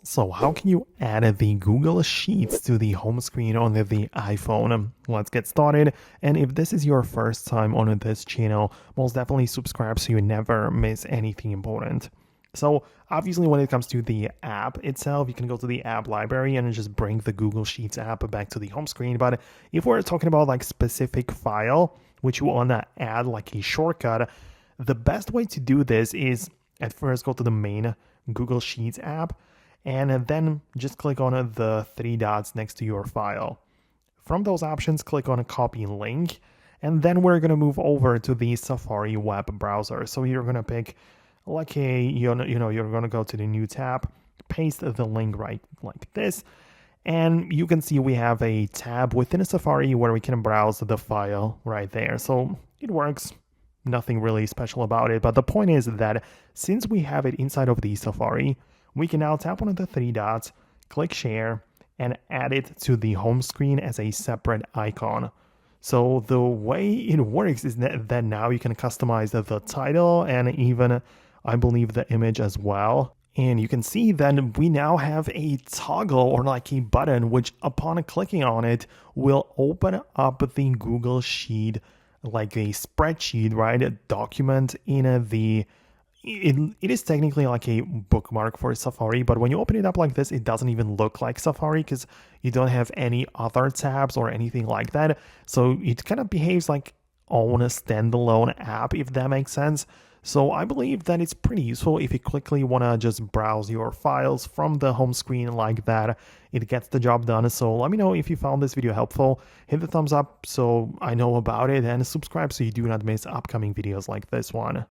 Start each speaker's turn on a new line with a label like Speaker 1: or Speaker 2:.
Speaker 1: So how can you add the Google Sheets to the home screen on the iPhone? Let's get started. And if this is your first time on this channel, most definitely subscribe so you never miss anything important. So obviously when it comes to the app itself, you can go to the app library and just bring the Google Sheets app back to the home screen. But if we're talking about like specific file, which you want to add like a shortcut, the best way to do this is at first go to the main Google Sheets app and then just click on the three dots next to your file. From those options, click on a copy link, and then we're going to move over to the Safari web browser. So you're going to pick like you're going to go to the new tab, paste the link right like this, and you can see we have a tab within a Safari where we can browse the file right there. So it works. Nothing really special about it, but the point is that since we have it inside of the Safari, we can now tap on the three dots, click share, and add it to the home screen as a separate icon. So the way it works is that now you can customize the title and even, I believe, the image as well. And you can see that we now have a toggle or like a button, which upon clicking on it will open up the Google Sheet like a spreadsheet, right? A document in it is technically like a bookmark for Safari, but when you open it up like this, it doesn't even look like Safari because you don't have any other tabs or anything like that. So it kind of behaves like on a standalone app, if that makes sense. So I believe that it's pretty useful if you quickly want to just browse your files from the home screen like that. It gets the job done. So let me know if you found this video helpful. Hit the thumbs up so I know about it, and subscribe so you do not miss upcoming videos like this one.